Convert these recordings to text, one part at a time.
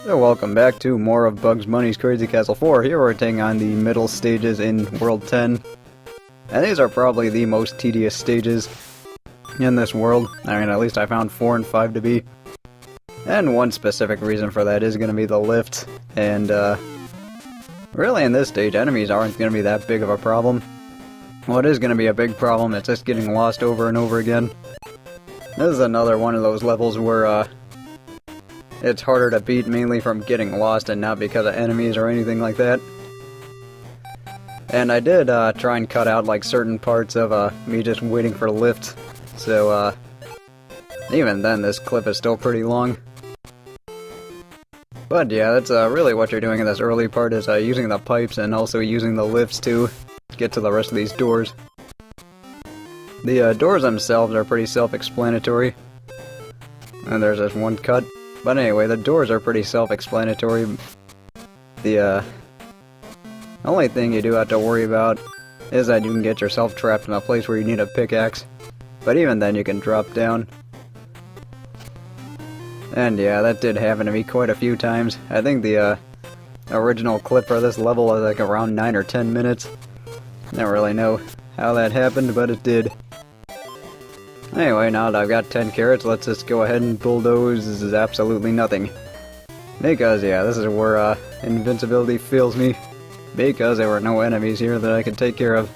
So welcome back to more of Bugs Bunny's Crazy Castle 4. Here we're taking on the middle stages in World 10. And these are probably the most tedious stages in this world. I mean, at least I found 4 and 5 to be. And one specific reason for that is going to be the lift. And, really in this stage, enemies aren't going to be that big of a problem. What is going to be a big problem is just getting lost over and over again. This is another one of those levels where, it's harder to beat mainly from getting lost and not because of enemies or anything like that. And I did try and cut out like certain parts of me just waiting for lift. So even then this clip is still pretty long. But yeah, that's really what you're doing in this early part is using the pipes and also using the lifts to get to the rest of these doors. The doors themselves are pretty self-explanatory. And there's this one cut. But anyway, the doors are pretty self-explanatory. The only thing you do have to worry about is that you can get yourself trapped in a place where you need a pickaxe. But even then you can drop down. And yeah, that did happen to me quite a few times. I think the original clip for this level was like around 9 or 10 minutes. I don't really know how that happened, but it did. Anyway, now that I've got 10 carrots, let's just go ahead and bulldoze. This is absolutely nothing. Because, yeah, this is where invincibility fails me. Because there were no enemies here that I could take care of.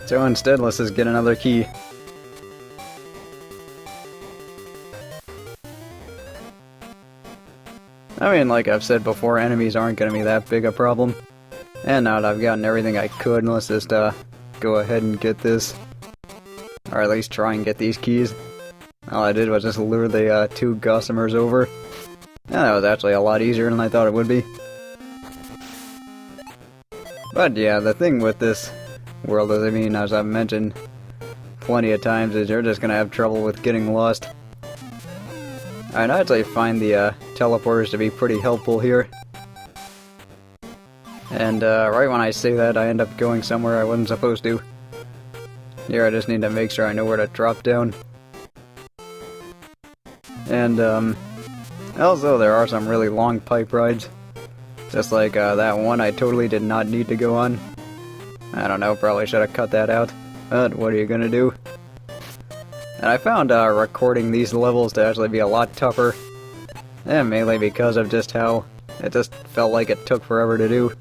So instead, let's just get another key. I mean, like I've said before, enemies aren't going to be that big a problem. And now that I've gotten everything I could, let's just go ahead and get this. Or at least try and get these keys. All I did was just lure the 2 Gossamers over. And that was actually a lot easier than I thought it would be. But yeah, the thing with this world is, I mean, as I've mentioned plenty of times, is you're just gonna have trouble with getting lost. I'd actually find the teleporters to be pretty helpful here. And right when I say that, I end up going somewhere I wasn't supposed to. Here I just need to make sure I know where to drop down. And also there are some really long pipe rides. Just like that one I totally did not need to go on. I don't know, probably should have cut that out. But what are you gonna do? And I found recording these levels to actually be a lot tougher. And mainly because of just how it just felt like it took forever to do.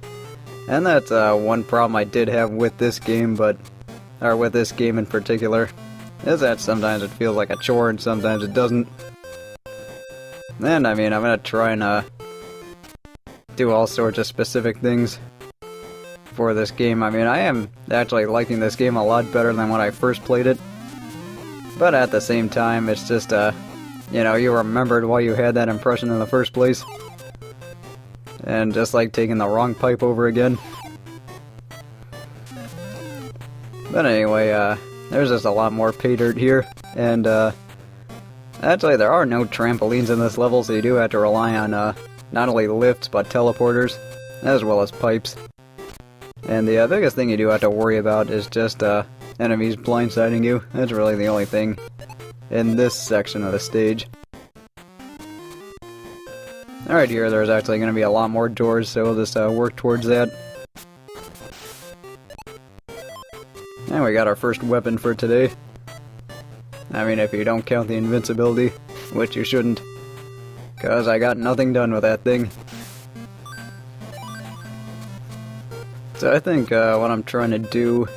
And that's one problem I did have with this game, or with this game in particular, is that sometimes it feels like a chore and sometimes it doesn't. And I mean, I'm gonna try and do all sorts of specific things for this game. I mean, I am actually liking this game a lot better than when I first played it. But at the same time, it's just, you know, you remembered why you had that impression in the first place. And just like taking the wrong pipe over again. But anyway, there's just a lot more pay dirt here, and actually there are no trampolines in this level, so you do have to rely on not only lifts, but teleporters, as well as pipes. And the biggest thing you do have to worry about is just enemies blindsiding you. That's really the only thing in this section of the stage. Alright, here there's actually going to be a lot more doors, so we'll just work towards that. And we got our first weapon for today. I mean, if you don't count the invincibility, which you shouldn't. Because I got nothing done with that thing. So I think what I'm trying to do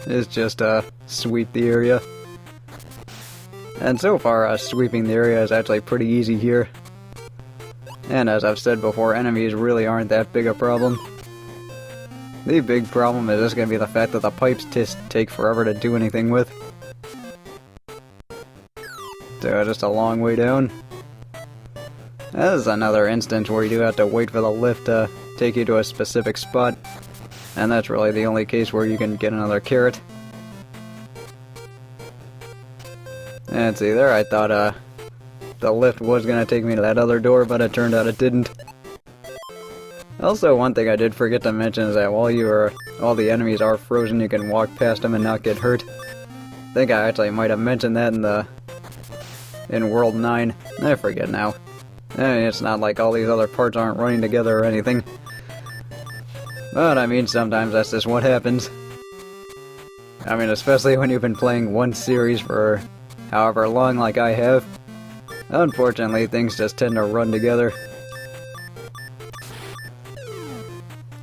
is just sweep the area. And so far, sweeping the area is actually pretty easy here. And as I've said before, enemies really aren't that big a problem. The big problem is just going to be the fact that the pipes just take forever to do anything with. So just a long way down. This is another instance where you do have to wait for the lift to take you to a specific spot. And that's really the only case where you can get another carrot. And see there, I thought the lift was going to take me to that other door, but it turned out it didn't. Also, one thing I did forget to mention is that while all the enemies are frozen, you can walk past them and not get hurt. I think I actually might have mentioned that in World 9. I forget now. I mean, it's not like all these other parts aren't running together or anything. But, I mean, sometimes that's just what happens. I mean, especially when you've been playing one series for however long like I have. Unfortunately, things just tend to run together.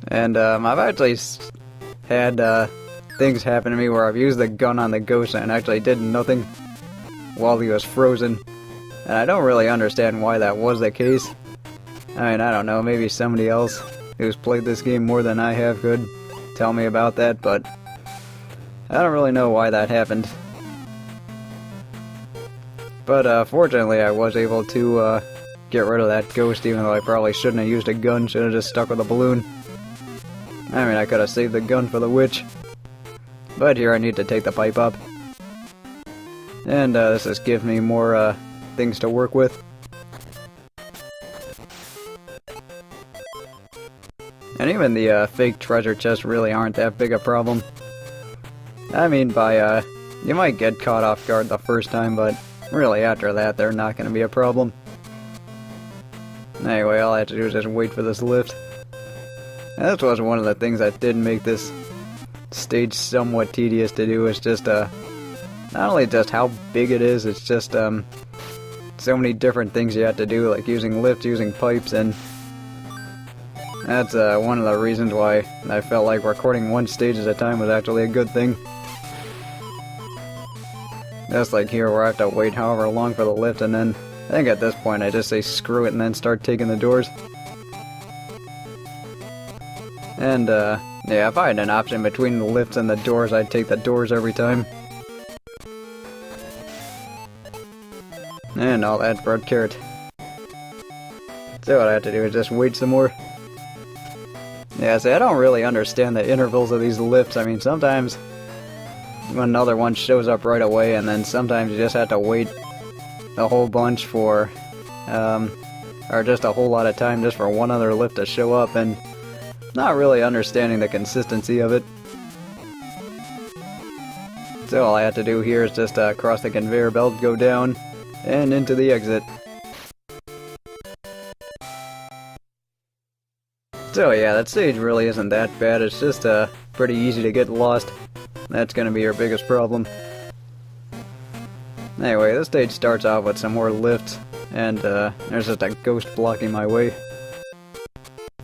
And, I've actually had, things happen to me where I've used the gun on the ghost and actually did nothing while he was frozen. And I don't really understand why that was the case. I mean, I don't know, maybe somebody else who's played this game more than I have could tell me about that, but I don't really know why that happened. But fortunately I was able to get rid of that ghost, even though I probably shouldn't have used a gun, should have just stuck with a balloon. I mean, I could have saved the gun for the witch. But here I need to take the pipe up. And this just gives me more things to work with. And even the fake treasure chests really aren't that big a problem. I mean, you might get caught off guard the first time, but really after that they're not going to be a problem. Anyway, all I have to do is just wait for this lift. And this was one of the things that did make this stage somewhat tedious to do, is just not only just how big it is, it's just so many different things you have to do, like using lifts, using pipes, and that's one of the reasons why I felt like recording one stage at a time was actually a good thing. Just like here where I have to wait however long for the lift, and then I think at this point I just say screw it and then start taking the doors. And yeah, if I had an option between the lifts and the doors, I'd take the doors every time. And all that for a carrot. So what I have to do is just wait some more. Yeah, see, I don't really understand the intervals of these lifts. I mean, sometimes another one shows up right away, and then sometimes you just have to wait a whole bunch for, or just a whole lot of time just for one other lift to show up, and not really understanding the consistency of it. So all I have to do here is just cross the conveyor belt, go down, and into the exit. So yeah, that stage really isn't that bad, it's just pretty easy to get lost. That's gonna be your biggest problem. Anyway, this stage starts off with some more lifts, and there's just a ghost blocking my way.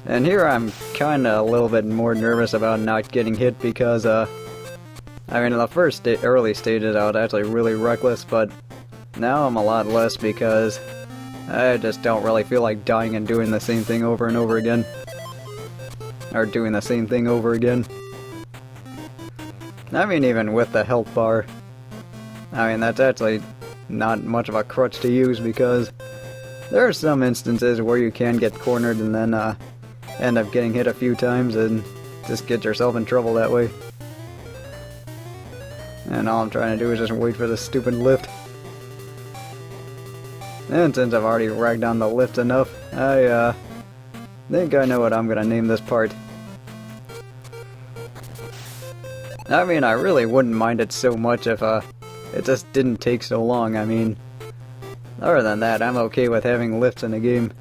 And here I'm kinda a little bit more nervous about not getting hit because, I mean, in the first early stages I was actually really reckless, but now I'm a lot less because I just don't really feel like dying and doing the same thing over and over again. Or doing the same thing over again. I mean, even with the health bar, I mean, that's actually not much of a crutch to use because there are some instances where you can get cornered and then end up getting hit a few times and just get yourself in trouble that way. And all I'm trying to do is just wait for this stupid lift. And since I've already ragged on the lift enough, I think I know what I'm gonna name this part. I mean, I really wouldn't mind it so much if it just didn't take so long. I mean, other than that, I'm okay with having lifts in the game.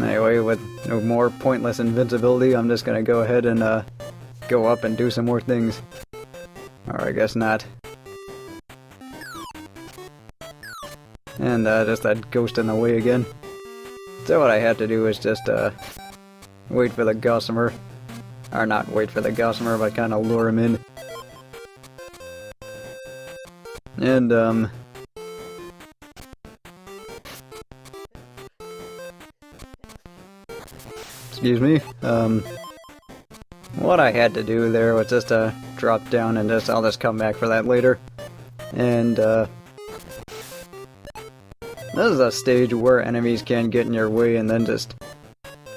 Anyway, with no more pointless invincibility, I'm just gonna go ahead and go up and do some more things. Or I guess not. And just that ghost in the way again. So what I have to do is just wait for the Gossamer. Or not wait for the Gossamer, but kind of lure him in. And excuse me. What I had to do there was just drop down and I'll just come back for that later. And this is a stage where enemies can get in your way and then just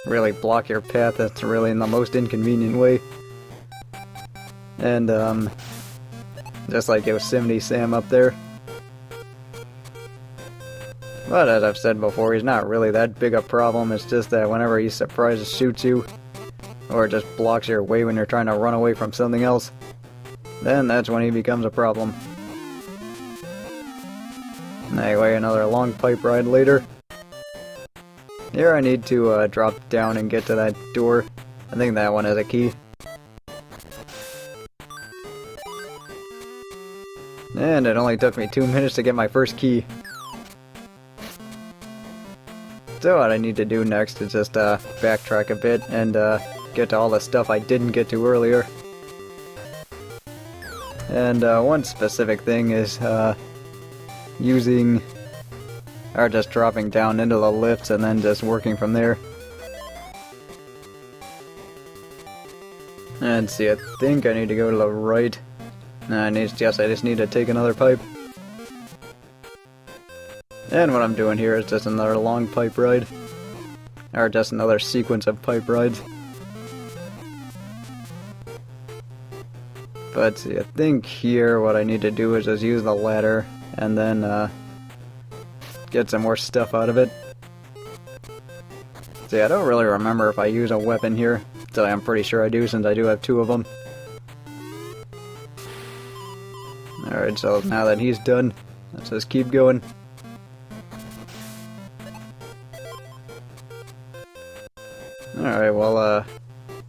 really block your path. That's really in the most inconvenient way. And just like Yosemite Sam up there. But as I've said before, he's not really that big a problem. It's just that whenever he surprises shoots you, or just blocks your way when you're trying to run away from something else, then that's when he becomes a problem. Anyway, another long pipe ride later. Here I need to drop down and get to that door. I think that one has a key. And it only took me 2 minutes to get my first key. So what I need to do next is just backtrack a bit and get to all the stuff I didn't get to earlier. And one specific thing is using, or just dropping down into the lifts and then just working from there. And see, I think I need to go to the right. No, I just need to take another pipe. And what I'm doing here is just another long pipe ride. Or just another sequence of pipe rides. But see, I think here what I need to do is just use the ladder and then get some more stuff out of it. See, I don't really remember if I use a weapon here, so I'm pretty sure I do since I do have 2 of them. Alright, so now that he's done, let's just keep going. Alright, well,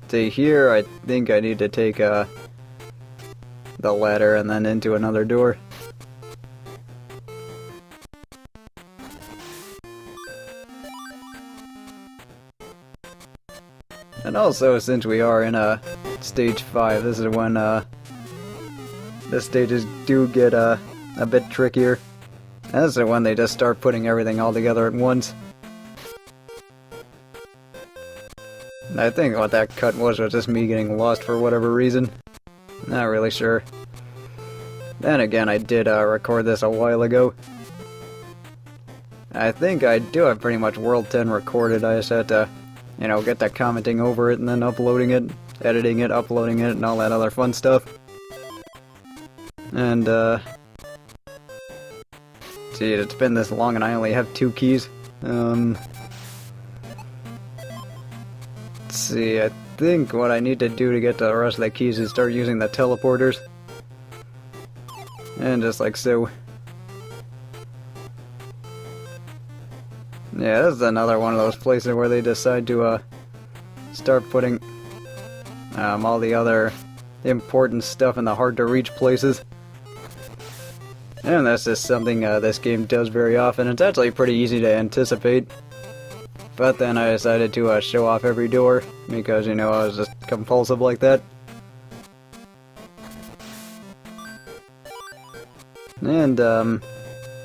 see here, I think I need to take, the ladder and then into another door. And also, since we are in, stage 5, this is when, the stages do get, a bit trickier. And this is when they just start putting everything all together at once. I think what that cut was just me getting lost for whatever reason. Not really sure. Then again, I did record this a while ago. I think I do have pretty much World 10 recorded. I just had to, you know, get the commenting over it and then uploading it, editing it, uploading it, and all that other fun stuff. And, see, it's been this long and I only have 2 keys. Let's see, I think what I need to do to get the rest of the keys is start using the teleporters. And just like so. Yeah, this is another one of those places where they decide to start putting all the other important stuff in the hard to reach places. And that's just something this game does very often. It's actually pretty easy to anticipate. But then I decided to show off every door, because, you know, I was just compulsive like that. And,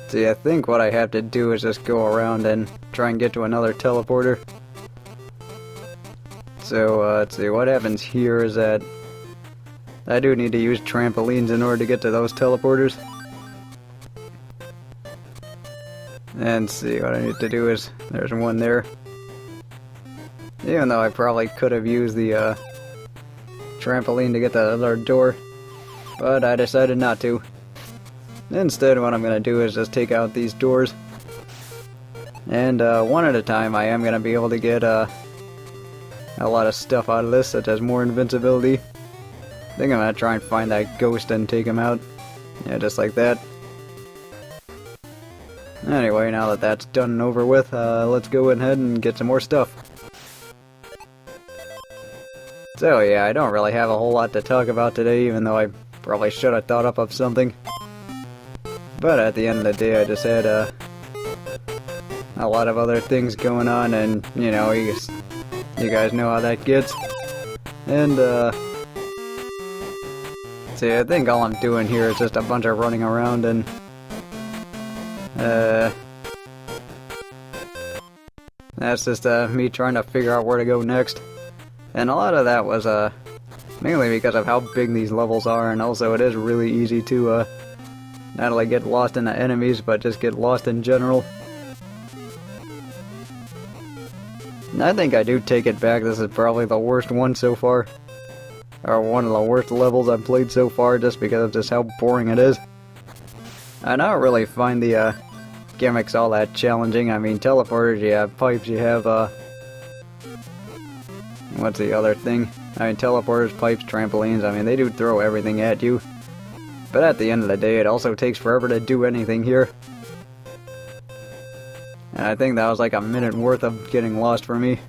see, I think what I have to do is just go around and try and get to another teleporter. So, let's see, what happens here is that I do need to use trampolines in order to get to those teleporters. And see, what I need to do is, there's one there. Even though I probably could have used the trampoline to get that other door, but I decided not to. Instead, what I'm going to do is just take out these doors, and one at a time I am going to be able to get a lot of stuff out of this, such as more invincibility. I think I'm going to try and find that ghost and take him out. Yeah, just like that. Anyway, now that that's done and over with, let's go ahead and get some more stuff. So yeah, I don't really have a whole lot to talk about today, even though I probably should have thought up of something. But at the end of the day, I just had a lot of other things going on, and, you know, you guys know how that gets. And, see, I think all I'm doing here is just a bunch of running around and, that's just, me trying to figure out where to go next. And a lot of that was, mainly because of how big these levels are, and also it is really easy to, not only get lost in the enemies, but just get lost in general. And I think I do take it back, this is probably the worst one so far. Or one of the worst levels I've played so far, just because of just how boring it is. I don't really find the, gimmicks all that challenging. I mean, teleporters, you have pipes, you have, what's the other thing? I mean, teleporters, pipes, trampolines, I mean, they do throw everything at you. But at the end of the day, it also takes forever to do anything here. And I think that was like a minute worth of getting lost for me.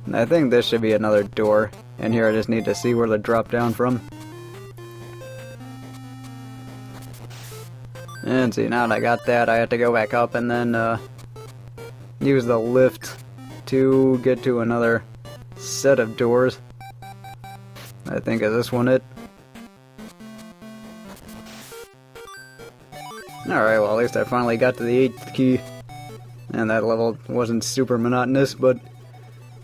And I think this should be another door. And here I just need to see where to drop down from. And see, now that I got that, I have to go back up and then use the lift to get to another set of doors. I think, is this one it? Alright, well at least I finally got to the 8th key. And that level wasn't super monotonous, but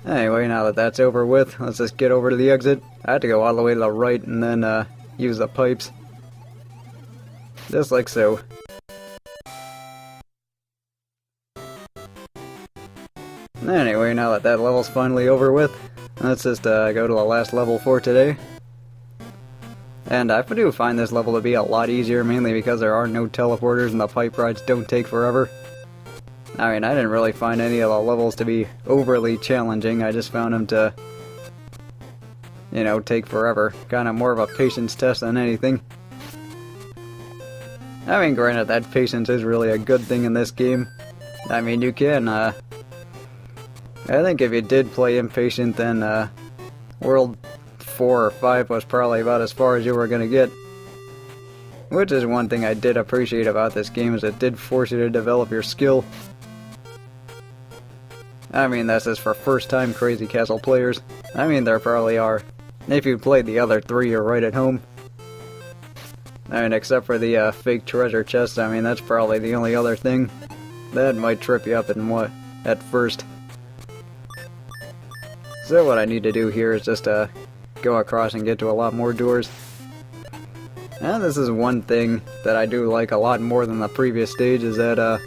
anyway, now that that's over with, let's just get over to the exit. I had to go all the way to the right and then use the pipes. Just like so. Anyway, now that that level's finally over with, let's just go to the last level for today. And I do find this level to be a lot easier, mainly because there are no teleporters and the pipe rides don't take forever. I mean, I didn't really find any of the levels to be overly challenging, I just found them to, you know, take forever. Kind of more of a patience test than anything. I mean, granted, that patience is really a good thing in this game. I mean, you can, I think if you did play impatient, then, World 4 or 5 was probably about as far as you were gonna get. Which is one thing I did appreciate about this game, is it did force you to develop your skill. I mean, that's just for first-time Crazy Castle players. I mean, there probably are. If you played the other 3, you're right at home. I mean, except for the fake treasure chest, I mean, that's probably the only other thing that might trip you up in what at first. So what I need to do here is just go across and get to a lot more doors. And this is one thing that I do like a lot more than the previous stage, is that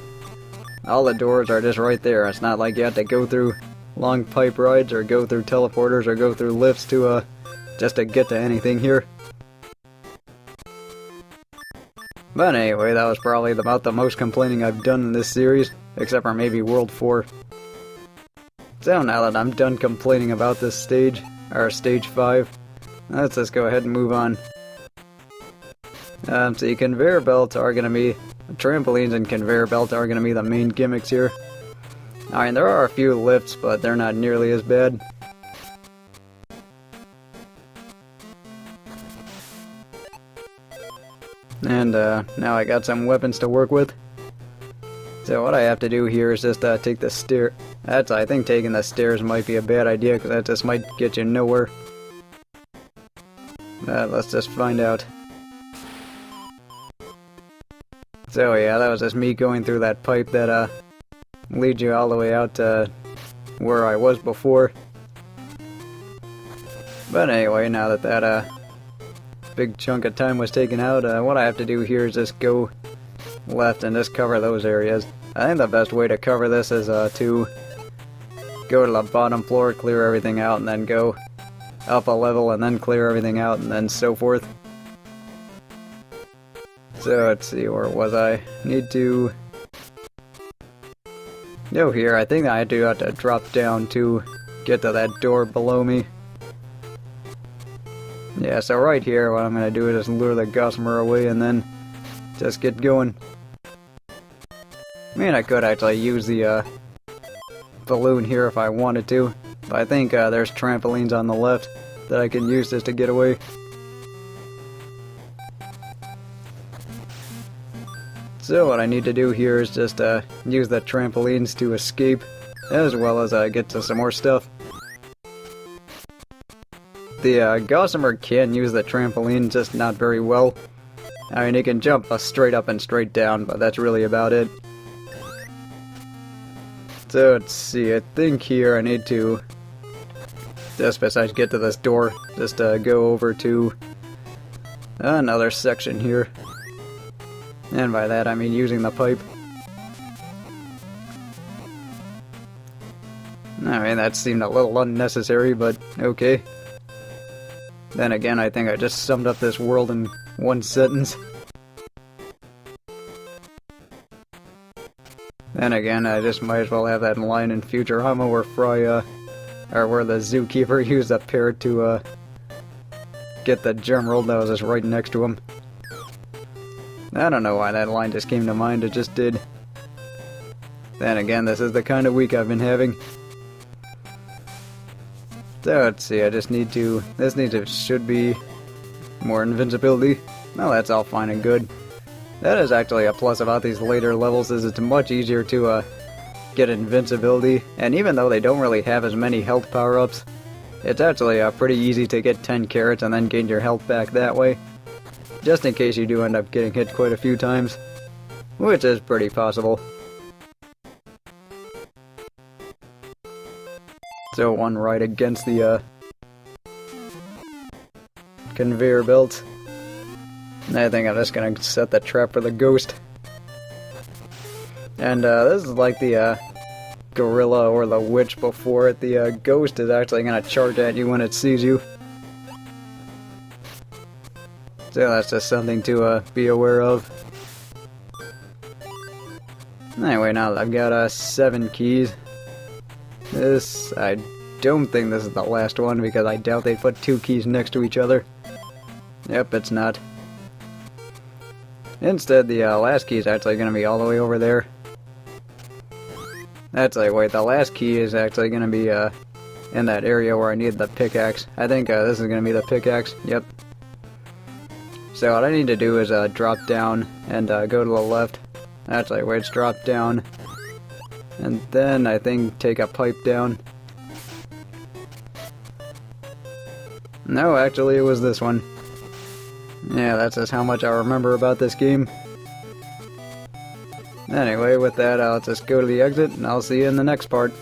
all the doors are just right there. It's not like you have to go through long pipe rides or go through teleporters or go through lifts to just to get to anything here. But anyway, that was probably about the most complaining I've done in this series, except for maybe World 4. So now that I'm done complaining about this stage, or stage 5, let's just go ahead and move on. So conveyor belts are going to be, trampolines and conveyor belts are going to be the main gimmicks here. I mean, there are a few lifts, but they're not nearly as bad. And now I got some weapons to work with. So what I have to do here is just take the stair. I think taking the stairs might be a bad idea, because that just might get you nowhere. Let's just find out. So yeah, that was just me going through that pipe that leads you all the way out to where I was before. But anyway, now that that big chunk of time was taken out, what I have to do here is just go left and just cover those areas. I think the best way to cover this is to go to the bottom floor, clear everything out, and then go up a level and then clear everything out, and then so forth. So let's see, where was I? Need to go here. I think I do have to drop down to get to that door below me. Yeah, so right here, what I'm going to do is just lure the Gossamer away and then just get going. I mean, I could actually use the balloon here if I wanted to, but I think there's trampolines on the left that I can use just to get away. So what I need to do here is just use the trampolines to escape, as well as get to some more stuff. The Gossamer can use the trampoline, just not very well. I mean, he can jump straight up and straight down, but that's really about it. So let's see, I think here I need to, just besides get to this door, just go over to another section here. And by that I mean using the pipe. I mean, that seemed a little unnecessary, but okay. Then again, I think I just summed up this world in one sentence. Then again, I just might as well have that line in Futurama where Fry, or where the zookeeper used a parrot to, get the gem world that was just right next to him. I don't know why that line just came to mind, it just did. Then again, this is the kind of week I've been having. So let's see, I just need to... should be more invincibility. Well, that's all fine and good. That is actually a plus about these later levels, is it's much easier to get invincibility. And even though they don't really have as many health power-ups, it's actually pretty easy to get 10 carrots and then gain your health back that way. Just in case you do end up getting hit quite a few times. Which is pretty possible. So one right against the conveyor belt. I think I'm just gonna set the trap for the ghost. And this is like the gorilla or the witch before it. The ghost is actually gonna charge at you when it sees you. So that's just something to be aware of. Anyway, now that I've got 7 keys. I don't think this is the last one because I doubt they put 2 keys next to each other. Yep, it's not. Instead, the last key is actually going to be all the way over there. Actually, wait, the last key is actually going to be in that area where I need the pickaxe. I think this is going to be the pickaxe. Yep. So what I need to do is drop down and go to the left. Actually, wait, it's drop down. And then I think take a pipe down. No, actually it was this one. Yeah, that's just how much I remember about this game. Anyway, with that, I'll just go to the exit, and I'll see you in the next part.